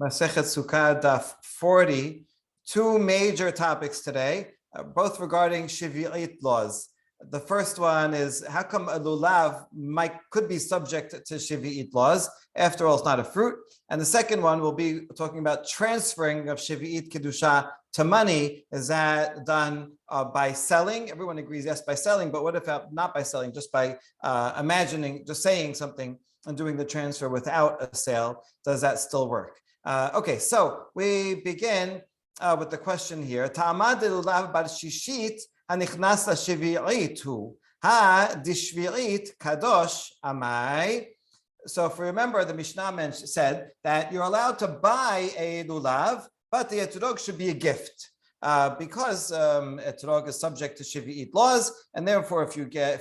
Masechet Sukkah, daf 40. Two major topics today, both regarding shevi'it laws. The first one is how come a lulav could be subject to shevi'it laws? After all, it's not a fruit. And the second one will be talking about transferring of shevi'it kedusha to money. Is that done by selling? Everyone agrees yes, by selling. But what if not by selling, just by imagining, just saying something and doing the transfer without a sale? Does that still work? Okay, so we begin with the question here. Ta'amad lulav bar shishit hanichnas shevi'it hu ha dishvi'it kadosh amai. So if you remember, the Mishnah said that you're allowed to buy a lulav, but the etrog should be a gift. Because etrog is subject to shevi'it laws, and therefore if you pay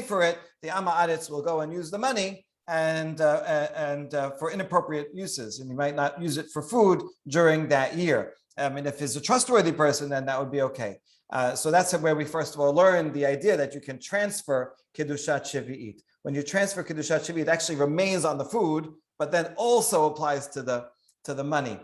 for it, the Amma Aretz will go and use the money and for inappropriate uses, and you might not use it for food during that year. And if he's a trustworthy person, then that would be okay. So that's where we first of all learn the idea that you can transfer kedushat shevi'it. When you transfer kedushat shevi'it, it actually remains on the food, but then also applies to the money.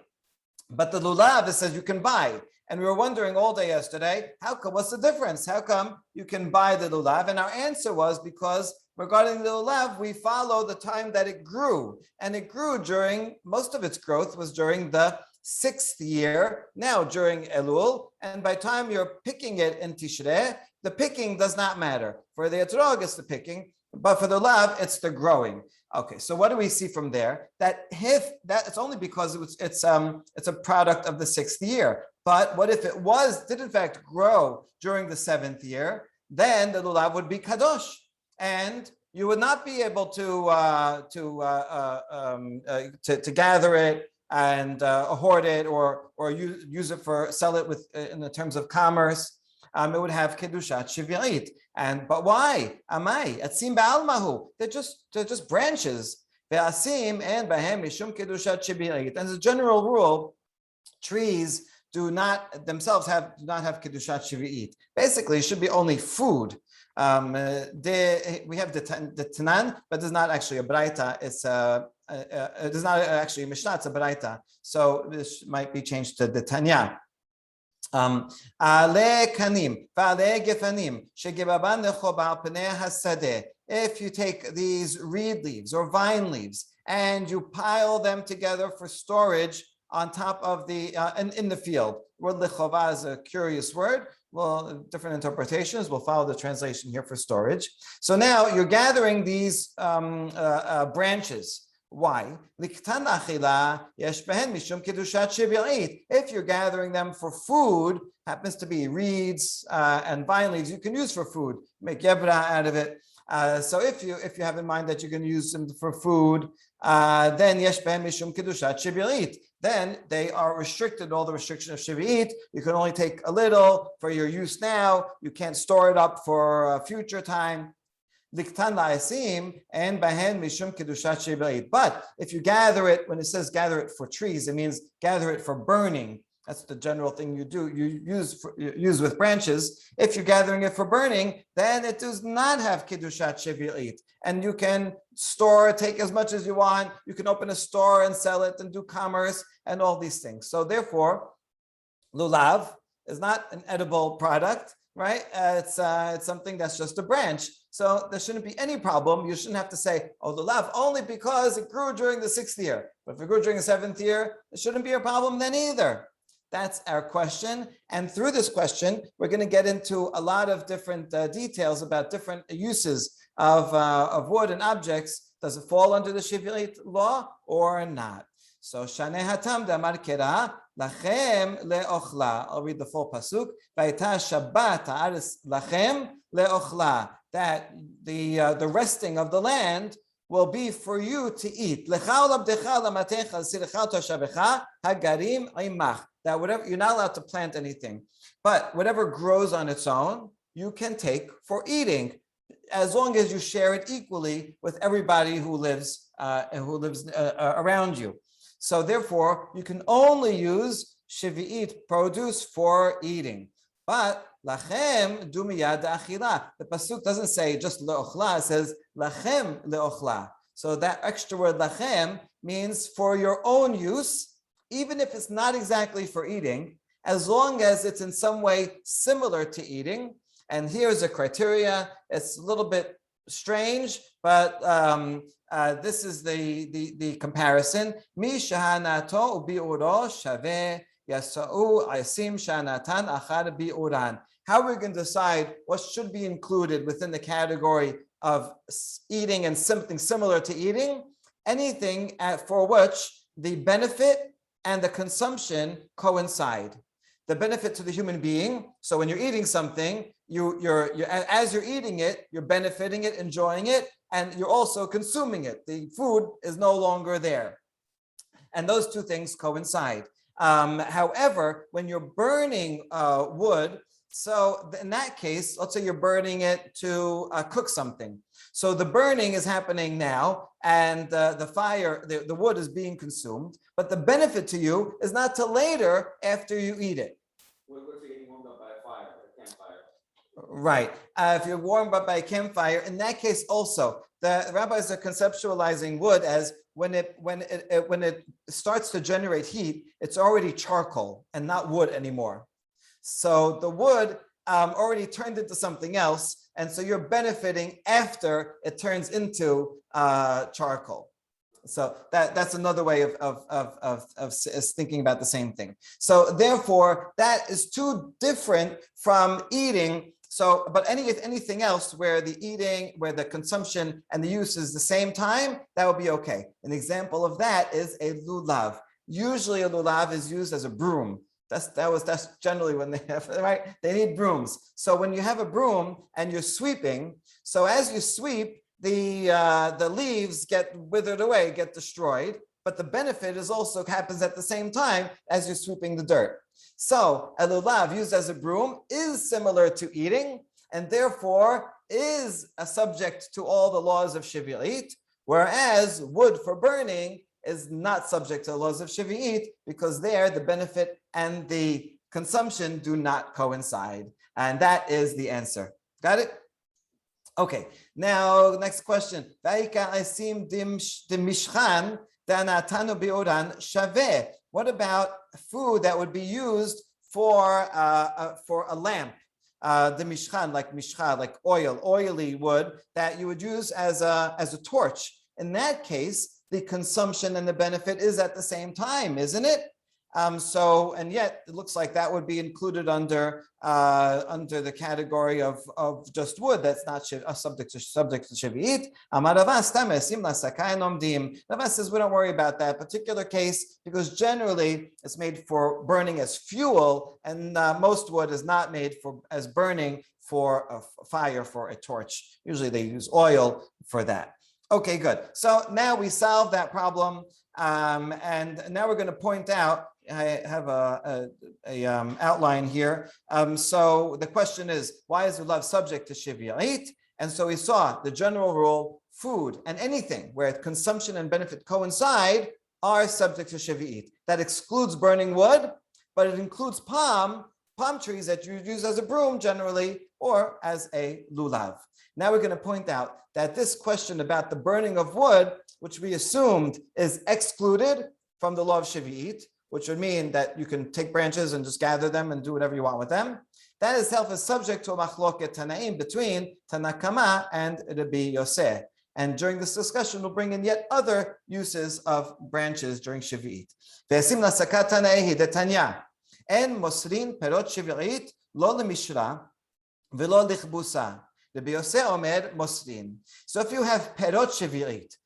But the lulav, it says you can buy. And we were wondering all day yesterday, what's the difference? How come you can buy the lulav? And our answer was because regarding the lulav, we follow the time that it grew. And it grew most of its growth was during the 6th year, now during Elul. And by the time you're picking it in Tishrei, the picking does not matter. For the etrog, it's the picking, but for the lulav, it's the growing. Okay, so what do we see from there? That it's only because it's a product of the 6th year. But what if it did in fact grow during the 7th year? Then the lulav would be kadosh, and you would not be able to gather it and hoard it or use it sell it in the terms of commerce. It would have kedushat shevi'it. But why? Amai atzim ba'almahu. They're just branches. Ve'asim and bahem mishum kedushat shevi'it. As a general rule, trees do not have kedushat shevi'it. Basically, it should be only food. We have the Tanan, but there's not actually a braita. There's not actually a Mishnah, it's a braita. So this might be changed to the Tanya. If you take these reed leaves or vine leaves and you pile them together for storage on top of in the field. Word lechovah is a curious word. Well, different interpretations. We'll follow the translation here for storage. So now you're gathering these branches. Why? If you're gathering them for food, happens to be reeds and vine leaves you can use for food. Make yebra out of it. So if you have in mind that you're going to use them for food, then yesh behem mishum kedushat shevi'it. Then they are restricted, all the restriction of shevi'it. You can only take a little for your use now. You can't store it up for a future time. Liktan la'asim and bahen mishum kedushat shevi'it. But if you gather it, when it says gather it for trees, it means gather it for burning. That's the general thing you do. You use with branches. If you're gathering it for burning, then it does not have kedushat shevi'it, and you can take as much as you want. You can open a store and sell it and do commerce and all these things. So therefore, lulav is not an edible product, right? It's something that's just a branch. So there shouldn't be any problem. You shouldn't have to say, oh, lulav only because it grew during the 6th year. But if it grew during the 7th year, it shouldn't be a problem then either. That's our question. And through this question, we're going to get into a lot of different details about different uses of wood and objects. Does it fall under the shevi'it law or not? So, Shaneh Hatam Damar Kera Lachem Le'ochla. I'll read the full pasuk. Vayta Shabbat Ha'aretz Lachem Le'ochla. That the resting of the land will be for you to eat. That whatever, you're not allowed to plant anything, but whatever grows on its own, you can take for eating, as long as you share it equally with everybody who lives around you. So therefore, you can only use shevi'it produce for eating. But lachem du miyad achila. The pasuk doesn't say just le'ochla; it says lachem le'ochla. So that extra word lachem means for your own use, even if it's not exactly for eating, as long as it's in some way similar to eating. And here's a criteria. It's a little bit strange, but this is the comparison. Mi shahanato ubiuro shaveh yasau asim shahanatan achad biuran. How are we going to decide what should be included within the category of eating and something similar to eating? Anything for which the benefit and the consumption coincide. The benefit to the human being. So when you're eating something, you're as you're eating it, you're benefiting it, enjoying it, and you're also consuming it. The food is no longer there, and those two things coincide. However, when you're burning wood, so in that case, let's say you're burning it to cook something. So the burning is happening now, and the fire, the wood is being consumed, but the benefit to you is not till later after you eat it. What if you're getting warmed up by a fire, a campfire? Right. If you're warmed up by a campfire, in that case also, the rabbis are conceptualizing wood as when it starts to generate heat, it's already charcoal and not wood anymore. So the wood already turned into something else, and so you're benefiting after it turns into charcoal. So that's another way of thinking about the same thing. So therefore, that is too different from eating. So, but anything else where the eating, where the consumption and the use is the same time, that would be okay. An example of that is a lulav. Usually, a lulav is used as a broom. That's generally when they have, right? They need brooms. So when you have a broom and you're sweeping, so as you sweep, the leaves get withered away, get destroyed, but the benefit is also happens at the same time as you're sweeping the dirt. So a lulav used as a broom is similar to eating, and therefore is a subject to all the laws of shevi'it, whereas wood for burning is not subject to the laws of shevi'it, because there the benefit and the consumption do not coincide. And that is the answer. Got it? Okay, now next question. What about food that would be used for a lamp? The mishchan, like mishcha, like oily wood that you would use as a torch. In that case, the consumption and the benefit is at the same time, isn't it? So, and yet it looks like that would be included under the category of just wood. That's not subject to shevi'it. Rava says we don't worry about that particular case because generally it's made for burning as fuel, and most wood is not made as burning for a fire, for a torch. Usually they use oil for that. Okay, good. So now we solved that problem, and now we're going to point out. I have a outline here. So the question is, why is Lulav subject to shevi'it? And so we saw the general rule: food and anything where consumption and benefit coincide are subject to shevi'it. That excludes burning wood, but it includes palm trees that you use as a broom generally, or as a lulav. Now we're going to point out that this question about the burning of wood, which we assumed is excluded from the law of shevi'it, which would mean that you can take branches and just gather them and do whatever you want with them. That itself is subject to a machloket tanaim between Tanna Kamma and Rabbi Yose. And during this discussion, we'll bring in yet other uses of branches during shevi'it. Ve'asim lasakat tanaihi detanya en mosrin perot shevi'it lo lemishra velo lichbusa. Rabbi Yose omer mosrin. So if you have perot shevi'it,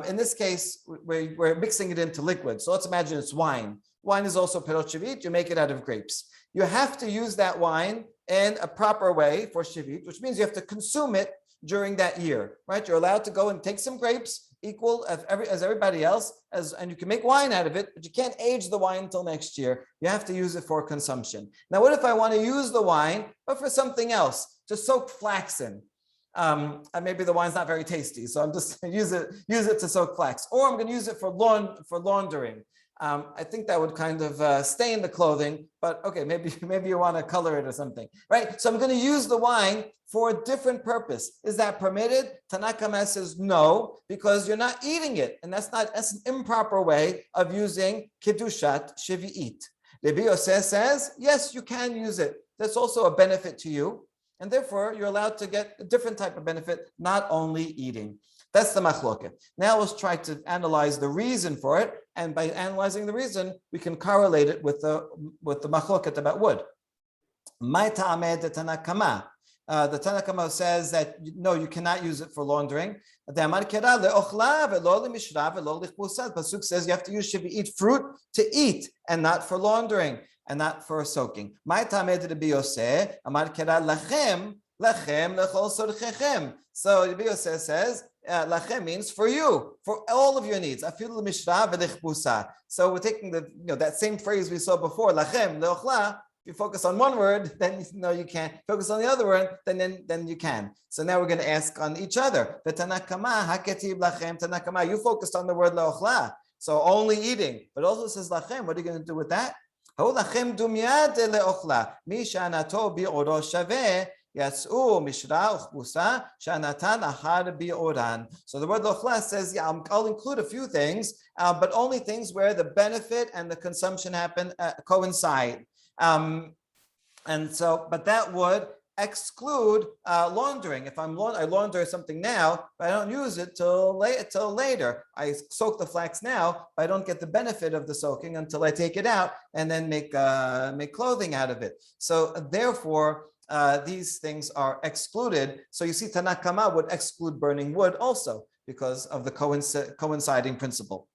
in this case, we're mixing it into liquid. So let's imagine it's wine. Wine is also perot shevi'it. You make it out of grapes. You have to use that wine in a proper way for shevi'it, which means you have to consume it during that year, right? You're allowed to go and take some grapes, equal as everybody else, and you can make wine out of it, but you can't age the wine until next year. You have to use it for consumption. Now, what if I want to use the wine, but for something else, to soak flax in? And maybe the wine's not very tasty, so I'm just use it to soak flax, or I'm going to use it for laundering. I think that would kind of stain the clothing, but okay, maybe you want to color it or something, right? So I'm going to use the wine for a different purpose. Is that permitted? Tanna Kamma says no, because you're not eating it, and that's an improper way of using kedushat shevi'it. Yose says yes, you can use it. That's also a benefit to you, and therefore you're allowed to get a different type of benefit, not only eating. That's the machloket. Now let's try to analyze the reason for it, and by analyzing the reason, we can correlate it with the machloket about wood. My ta'ameh de Tanna Kamma. The Tanna Kamma says that no, you cannot use it for laundering. The pasuk says you have to use shevi'it fruit to eat and not for laundering and not for soaking. My ta'ameh de Yose. Amar kera lachem lechol sorchechem. So the Yose says. Lachem means for you, for all of your needs. So we're taking that same phrase we saw before, lachem, leochla. If you focus on one word, then no, you can't. Focus on the other word, then you can. So now we're going to ask on each other. The Tanna Kamma, haketib lachem, Tanna Kamma. You focused on the word leochla, so only eating, but also says lachem. What are you going to do with that? Lachem dumyad leochla, mi shanato bi'oro shaveh. So the word lochla says, I'll include a few things, but only things where the benefit and the consumption happen coincide. But that would exclude laundering. If I launder something now, but I don't use it till later. I soak the flax now, but I don't get the benefit of the soaking until I take it out and then make clothing out of it. So therefore, these things are excluded. So you see, Tanna Kamma would exclude burning wood also because of the coinciding principle.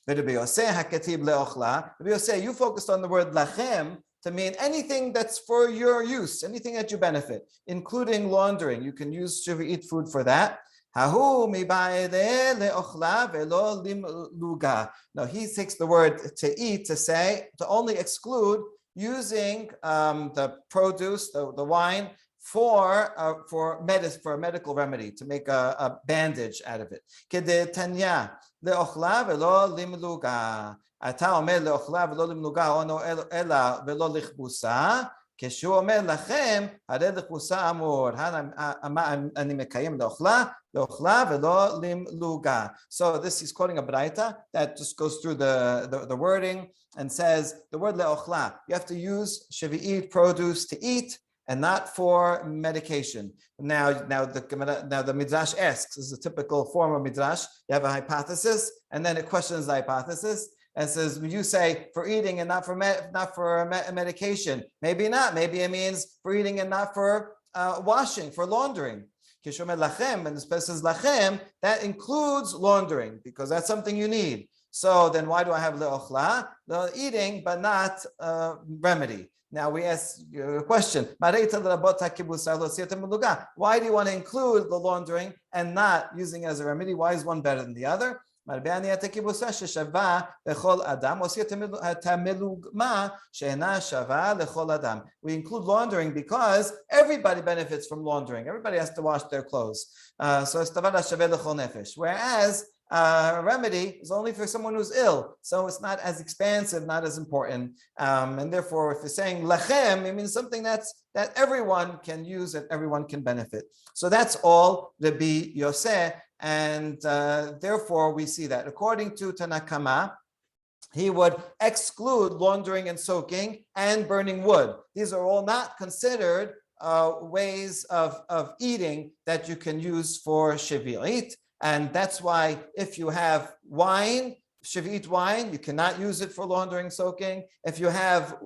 Rabbi Yose, you focused on the word lachem to mean anything that's for your use, anything that you benefit, including laundering. You can use shevi'it food for that. Now he takes the word to eat to only exclude using the produce, the wine, for a medical remedy, to make a bandage out of it. Kedetanya leochla velo limluga. Ata omer leochla velo limluga ono ela velo lichbusa. כשהוא אומר לכם, הרי לכבוסה אמור, אני מקיים לאוכלה ולא למלוגה. So this is quoting a braita that just goes through the wording and says the word leochla, you have to use shevi'it produce to eat and not for medication. Now the midrash asks, this is a typical form of midrash. You have a hypothesis and then it questions the hypothesis. And says, you say for eating and not for medication. Maybe not. Maybe it means for eating and not for washing, for laundering. Lachem, and the says lachem, that includes laundering because that's something you need. So then why do I have leochla? The eating, but not remedy. Now we ask you a question. Why do you want to include the laundering and not using it as a remedy? Why is one better than the other? We include laundering because everybody benefits from laundering. Everybody has to wash their clothes. Whereas remedy is only for someone who's ill, so it's not as expansive, not as important. And therefore, if you're saying lachem, it means something that everyone can use and everyone can benefit. So that's all Rabbi Yose. And therefore, we see that according to Tanna Kamma, he would exclude laundering and soaking and burning wood. These are all not considered ways of eating that you can use for shevi'it. And that's why if you have wine, shevi'it wine, you cannot use it for laundering, soaking. If you have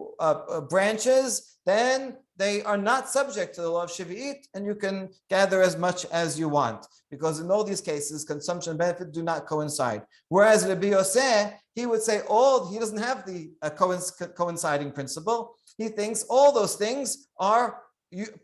branches, then they are not subject to the law of shevi'it, and you can gather as much as you want, because in all these cases, consumption and benefit do not coincide. Whereas Rabbi Yose, he would say he doesn't have the coinciding principle. He thinks all those things are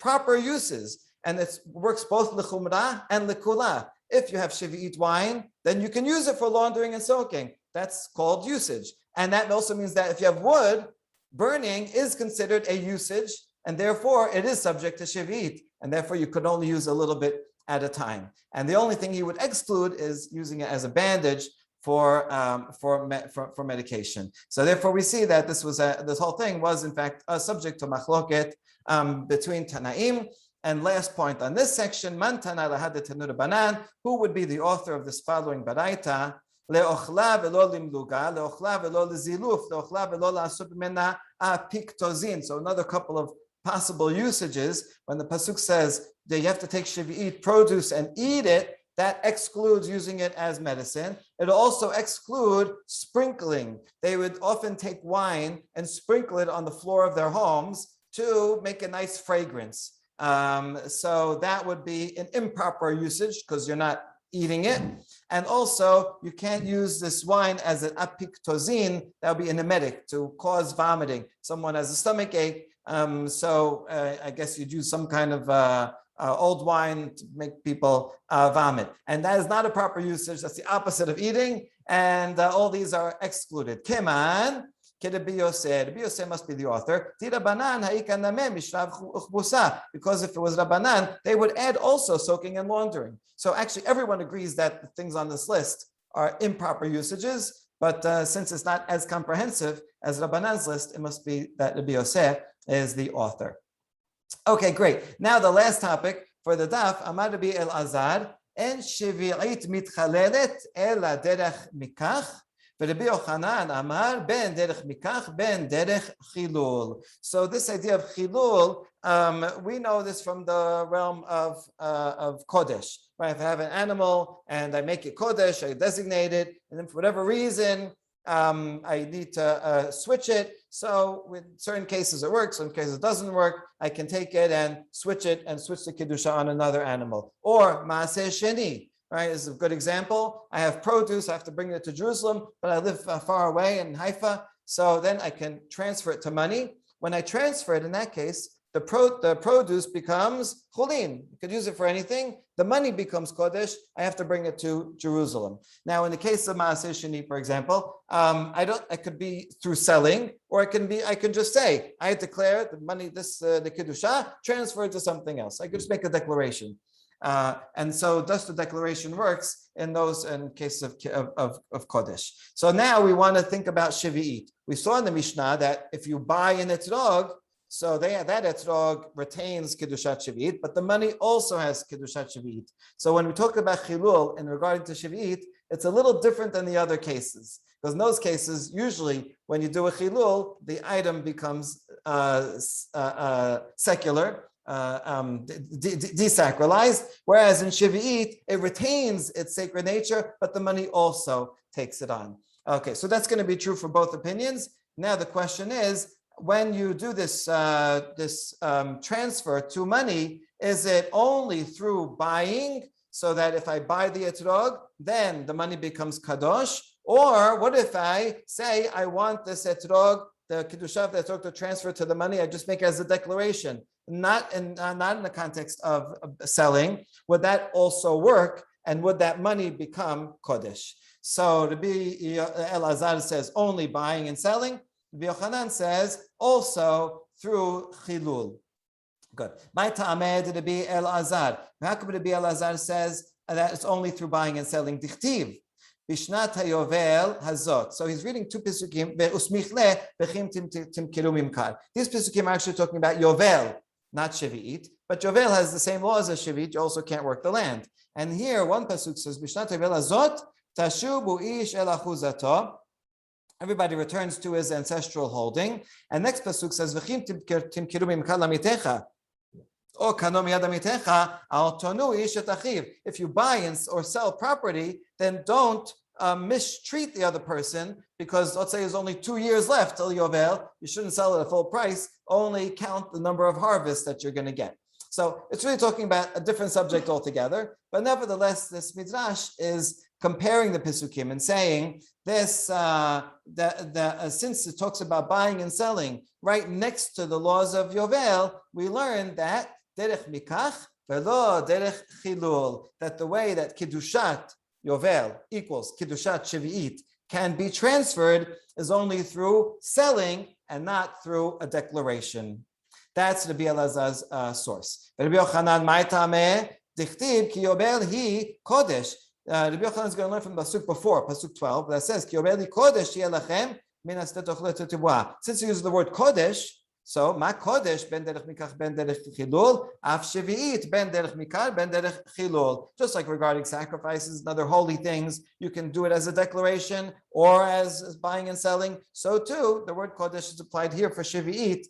proper uses, and it works both l'chumrah and l'kula. If you have shevi'it wine, then you can use it for laundering and soaking. That's called usage. And that also means that if you have wood, burning is considered a usage, and therefore it is subject to shevi'it, and therefore you could only use a little bit at a time. And the only thing he would exclude is using it as a bandage for medication. So therefore, we see that this whole thing was in fact subject to machloket between Tanaim. And last point on this section, Man Tana lahad tanur banan, who would be the author of this following baraita? Le'ochla velo limluga, le'ochla velo leziluf, le'ochla velo la'asut mena apiktozin. So another couple of possible usages when the pasuk says that you have to take shevi'it produce and eat it. That excludes using it as medicine. It'll also exclude sprinkling. They would often take wine and sprinkle it on the floor of their homes to make a nice fragrance. So that would be an improper usage because you're not eating it. And also, you can't use this wine as an apiktozin. That would be an emetic to cause vomiting. Someone has a stomach ache. So I guess you'd use some kind of old wine to make people vomit. And that is not a proper usage. That's the opposite of eating. And all these are excluded. Keman, Yose. Yose must be the author. Because if it was Rabbanan, they would add also soaking and laundering. So actually, everyone agrees that the things on this list are improper usages. But since it's not as comprehensive as Rabbanan's list, it must be that Rabbi Yose is the author. Okay, great. Now the last topic for the daf, Amar Rabbi Elazar, en shevi'it mitchalelet ela derech mikach, v'Rabbi Yochanan Amar ben derech mikach ben derech chilul. So this idea of chilul, we know this from the realm of kodesh. Right? If I have an animal and I make it kodesh, I designate it, and then for whatever reason, I need to switch it. So with certain cases it works, some cases it doesn't work. I can take it and switch it and switch the kedusha on another animal. Or maaseh sheni, right? This is a good example. I have produce, I have to bring it to Jerusalem, but I live far away in Haifa. So then I can transfer it to money. When I transfer it, in that case, the produce becomes chulin. You could use it for anything. The money becomes kodesh. I have to bring it to Jerusalem. Now, in the case of maaseh sheni, for example, I could be through selling, or I can just say, I declare the money, the kedusha, transfer it to something else. I could just make a declaration. And so thus the declaration works in cases of kodesh. So now we want to think about shevi'it. We saw in the Mishnah that if you buy an etrog, so that etrog retains kedushat shevi'it, but the money also has kedushat shevi'it. So when we talk about chilul in regard to shevi'it, it's a little different than the other cases. Because in those cases, usually when you do a chilul, the item becomes secular, desacralized, whereas in shevi'it, it retains its sacred nature, but the money also takes it on. Okay, so that's going to be true for both opinions. Now the question is, when you do this transfer to money, is it only through buying, so that if I buy the etrog, then the money becomes kadosh? Or what if I say I want this etrog, the kedusha of the etrog, to transfer to the money? I just make it as a declaration, not in the context of selling. Would that also work? And would that money become kodesh? So Rabbi Elazar says only buying and selling. Rabbi Yochanan says also through chilul. Good. My ta'ameh Rabbi Elazar. How come Rabbi Elazar says that it's only through buying and selling? Dichtiv. Bishnat hayovel hazot. So he's reading two pesukim. Ve'usmichle bechim timkiru mimkar. These pesukim are actually talking about yovel, not shevi'it. But yovel has the same laws as shevi'it. You also can't work the land. And here one pasuk says Bishnat hayovel hazot tashubu ish el achuzato. Everybody returns to his ancestral holding. And next pasuk says, "V'chim timkiru mimkar lamitecha." If you buy or sell property, then don't mistreat the other person, because let's say there's only 2 years left till Yovel. You shouldn't sell it at full price. Only count the number of harvests that you're going to get. So it's really talking about a different subject altogether. But nevertheless, this midrash is comparing the Pesukim and saying this, since it talks about buying and selling right next to the laws of Yovel, we learn that derech mikach velo derech chilul, that the way that kedushat Yovel equals kedushat shevi'it can be transferred is only through selling and not through a declaration. That's Rabbi Elazar's source. Rabbi Yochanan, my tameh dichtib ki Yovel hi kodesh. Rabbi Yochanan is going to learn from the pasuk before, pasuk 12, that says, Ki obeli kodesh yeh lachem min astet ochlet tibua. Since he uses the word kodesh, so ma kodesh ben derech mikach ben derech chilul, af shevi'it ben derech mikar ben derech chilul. Just like regarding sacrifices and other holy things, you can do it as a declaration or as buying and selling. So too, the word kodesh is applied here for shevi'it,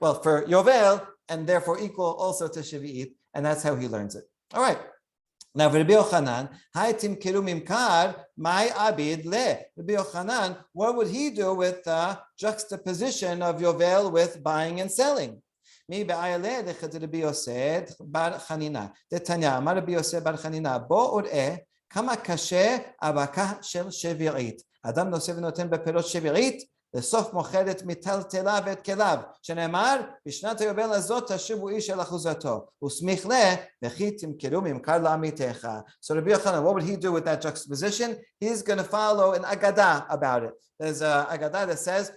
well, for yovel, and therefore equal also to shevi'it, and that's how he learns it. All right. Now, Rabbi Yochanan, Haitim kirumim kar, my abid le. Rabbi Yochanan, what would he do with the juxtaposition of yovel with buying and selling? Mi be'ayale lechet Rabbi Yose bar Chanina. Detanya, Amar Rabbi Yose bar Chanina, bo ur'eh kama kashe abakah shel shevi'it. Adam noseh v'noten beperot shevi'it. לסוף מוכרת מטלטלה ואת כליו, שנאמר, בשנת היובל הזאת תשובו איש אל אחוזתו, וסמיך לה, וכי תמכרו ממכר לעמיתך. So Rabbi Yochanan, what would he do with that juxtaposition? He's going to follow an agadah about it. There's an agadah that says,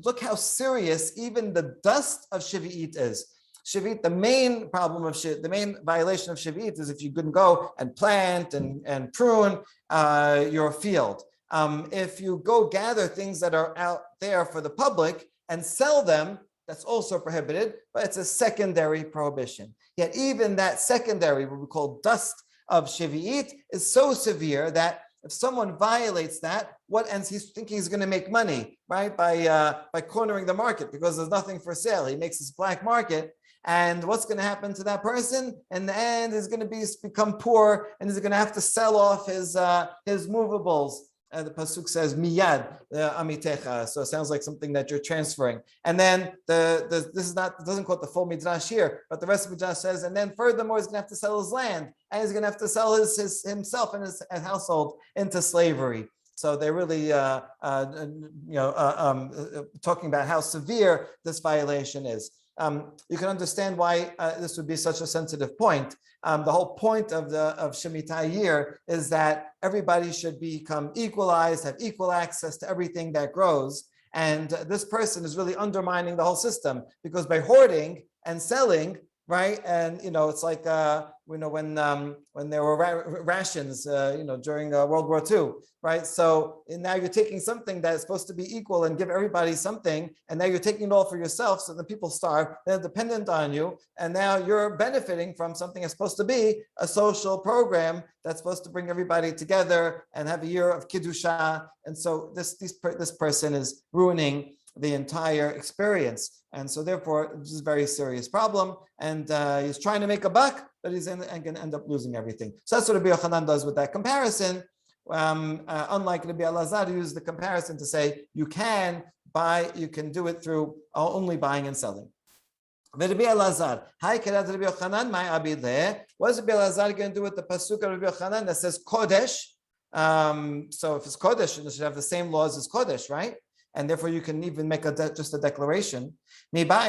look how serious even the dust of shevi'it is. Shevi'it, the main problem of the main violation of shevi'it is if you couldn't go and plant and prune your field. If you go gather things that are out there for the public and sell them, that's also prohibited, but it's a secondary prohibition. Yet even that secondary, what we call dust of shevi'it, is so severe that if someone violates that, he's thinking he's going to make money, right? By cornering the market because there's nothing for sale. He makes this black market. And what's going to happen to that person? In the end, he's going to become poor and he's going to have to sell off his movables. The pasuk says miyad amitecha, so it sounds like something that you're transferring. And then this doesn't quote the full midrash here, but the rest of the midrash says, and then furthermore, he's going to have to sell his land, and he's going to have to sell himself and his household into slavery. So they're really talking about how severe this violation is. You can understand why this would be such a sensitive point. The whole point of Shemitah year is that everybody should become equalized, have equal access to everything that grows. And this person is really undermining the whole system because by hoarding and selling, right? And it's like when there were rations, during World War II, right? So now you're taking something that is supposed to be equal and give everybody something, and now you're taking it all for yourself. So the people starve; they're dependent on you, and now you're benefiting from something that's supposed to be a social program that's supposed to bring everybody together and have a year of kedusha. And so this person is ruining the entire experience. And so therefore, this is a very serious problem. And he's trying to make a buck, but he's going to end up losing everything. So that's what Rabbi Yochanan does with that comparison. Unlike Rabbi Elazar, who used the comparison to say you can do it through only buying and selling. Rabbi Elazar, hi Kedat Rabbi Yochanan, my abid le. What is Rabbi Elazar going to do with the pasuk of Rabbi Yochanan that says Kodesh? So if it's Kodesh, it should have the same laws as Kodesh, right? And therefore you can even make just a declaration. He's going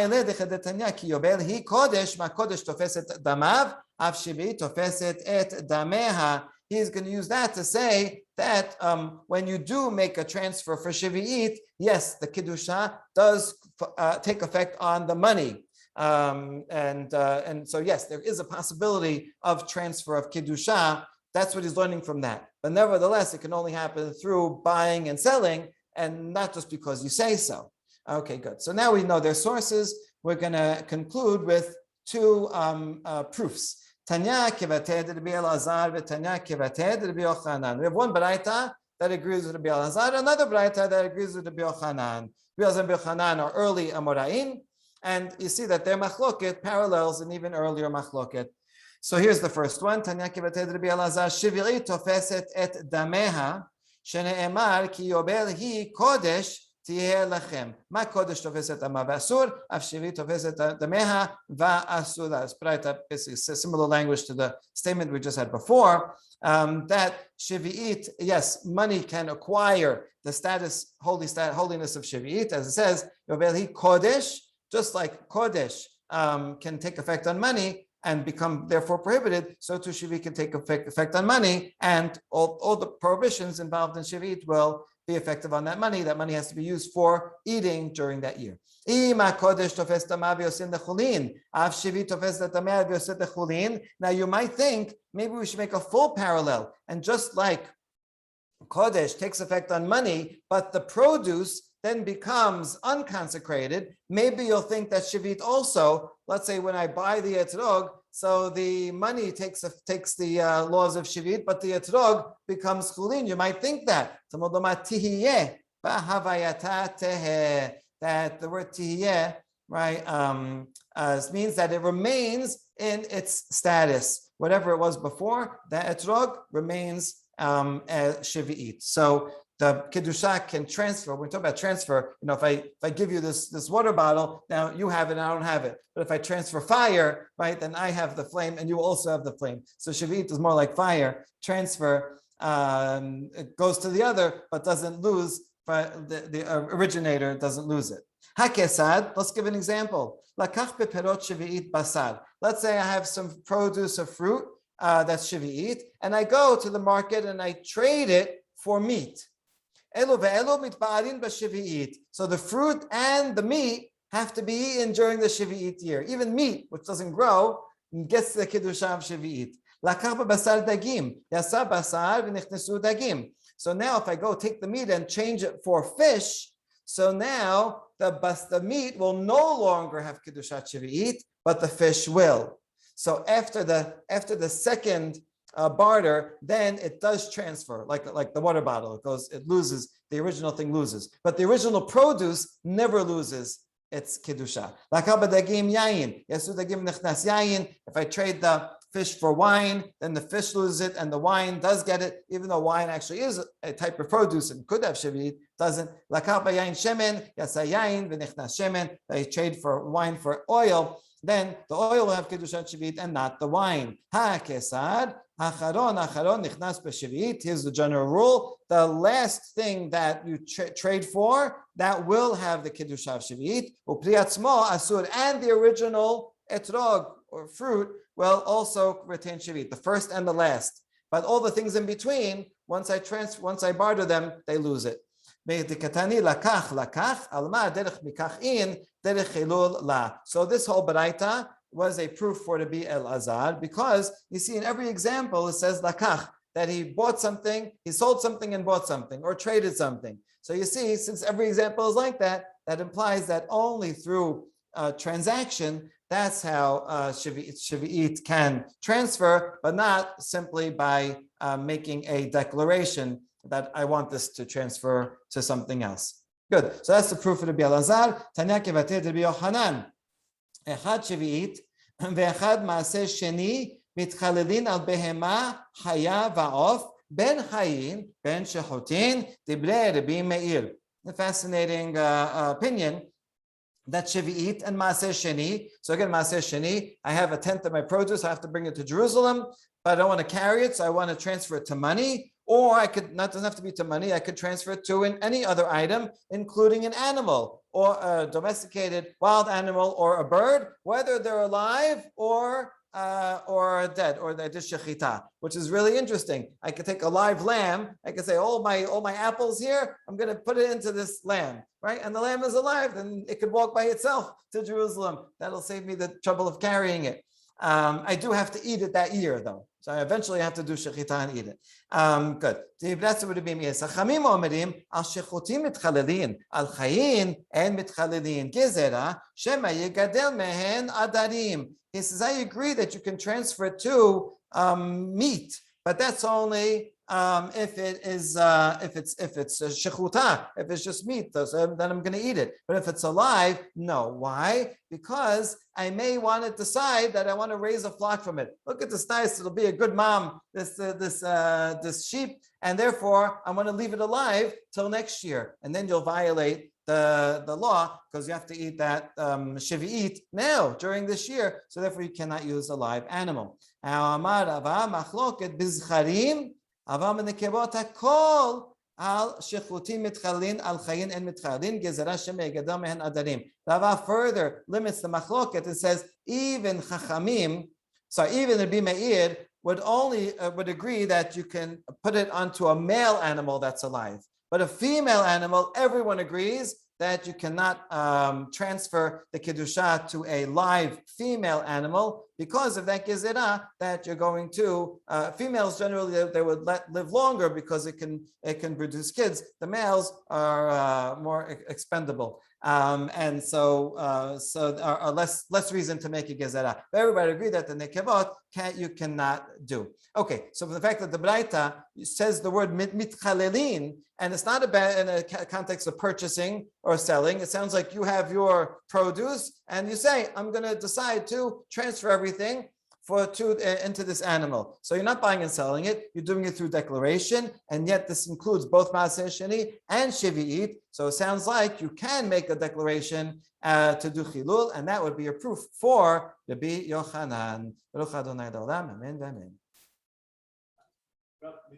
to use that to say that when you do make a transfer for shevi'it, yes, the kedusha does take effect on the money. And so yes, there is a possibility of transfer of kedusha. That's what he's learning from that. But nevertheless, it can only happen through buying and selling, and not just because you say so. Okay, good. So now we know their sources. We're going to conclude with two proofs. Tanya kevated Rabbi Elazar v'Tanya kevated Rabbi Yochanan. We have one baraita that agrees with Rabbi Elazar, another baraita that agrees with Rabbi Yochanan. Rabbi Elazar and Rabbi Yochanan are early Amoraim, and you see that their machloket parallels an even earlier machloket. So here's the first one. Tanya kevated Rabbi Elazar shevi'it tofeset et dameha. שנאמר כי יובל היא קודש תהיה לכם. מה קודש תופס את דמה ואסור? אף שביעית תופס את דמיה ואסורה. It's basically similar language to the statement we just had before, that shevi'it, yes, money can acquire the holiness of shevi'it, as it says, יובל היא קודש, just like kodesh can take effect on money and become therefore prohibited, so too shevi'it can take effect on money, and all the prohibitions involved in shevi'it will be effective on that money. That money has to be used for eating during that year. Now you might think maybe we should make a full parallel, and just like Kodesh takes effect on money, but the produce then becomes unconsecrated, maybe you'll think that Sheviit also, let's say when I buy the etrog, so the money takes the laws of Sheviit, but the etrog becomes chulin. You might think that. That the word tihiyeh, right, means that it remains in its status. Whatever it was before, the etrog remains as shevi'it. So the kedusha can transfer. When we talk about transfer, if I give you this water bottle, now you have it and I don't have it. But if I transfer fire, right, then I have the flame and you also have the flame. So shevi'it is more like fire. Transfer, it goes to the other, but doesn't lose. But the originator doesn't lose it. Hakesad, let's give an example. Lakach beperot shevi'it basar. Let's say I have some produce of fruit that's shevi'it, and I go to the market and I trade it for meat. So the fruit and the meat have to be eaten during the shevi'it year. Even meat, which doesn't grow, gets the kedusha of shevi'it. Lakach basar dagim. Yasa basar v'nichnesu dagim. So now if I go take the meat and change it for fish, so now the meat will no longer have kedushat shevi'it, but the fish will. So after the second barter, then it does transfer, like the water bottle. It loses, the original thing loses. But the original produce never loses its kedusha. If I trade the fish for wine, then the fish loses it and the wine does get it, even though wine actually is a type of produce and could have shevi'it, doesn't. They trade for wine for oil, then the oil will have kedushat shevi'it and not the wine. Here's the general rule. The last thing that you trade for, that will have the kedusha of shevi'it. And the original etrog, or fruit, will also retain shevi'it, the first and the last. But all the things in between, once I barter them, they lose it. So this whole baraita was a proof for to be El Azar, because you see in every example it says lakach, that he bought something, he sold something and bought something, or traded something. So you see, since every example is like that, that implies that only through transaction, that's how shevi'it can transfer, but not simply by making a declaration that I want this to transfer to something else. Good. So that's the proof of the Elazar. Tanya kevatet Rabbi Yochanan. Echad shevi'it ve'echad maaseh sheni mitchalelin al behema chaya va'of ben chayin ben shechutin dibrei Rabbi Meir. A fascinating opinion. That shevi'it and maaseh sheni. So again, maaseh sheni, I have a tenth of my produce, I have to bring it to Jerusalem, but I don't want to carry it, so I want to transfer it to money. Or I could, not doesn't have to be to money, I could transfer it to any other item, including an animal, or a domesticated wild animal, or a bird, whether they're alive or dead, or they did shechita, which is really interesting. I could take a live lamb, I could say, all my apples here, I'm going to put it into this lamb, right? And the lamb is alive, then it could walk by itself to Jerusalem. That'll save me the trouble of carrying it. I do have to eat it that year, though. So I eventually have to do shechita and eat it. Good. That's what it means. Chachamim omerim al shechutim mitchalelin al chayin and mitchalelin gezerah shema yegadel mehen adarim. He says, I agree that you can transfer it to meat, but that's only if it's shechuta, if it's just meat, so then I'm going to eat it. But if it's alive, no. Why? Because I may want to decide that I want to raise a flock from it. Look at this nice; it'll be a good mom. This sheep, and therefore I want to leave it alive till next year, and then you'll violate the law because you have to eat that shevi'it now during this year. So therefore you cannot use a live animal. Rava further limits the machloket and says even Chachamim, even Rabbi Meir would agree that you can put it onto a male animal that's alive. But a female animal, everyone agrees that you cannot transfer the kedusha to a live female animal because of that gezerah that you're going to. Females generally they would live longer because it can produce kids. The males are more expendable, and so are less reason to make a gezerah. But everybody agree that the nekevot you cannot do. Okay, so for the fact that the Braita says the word mitchalelin, and it's not in a context of purchasing or selling. It sounds like you have your produce and you say, I'm going to decide to transfer everything into this animal. So you're not buying and selling it. You're doing it through declaration. And yet this includes both Maaseh Sheni and Shevi'it. So it sounds like you can make a declaration to do chilul, and that would be a proof for Rabbi Yochanan. Baruch Adonai Olam. Amen. Amen.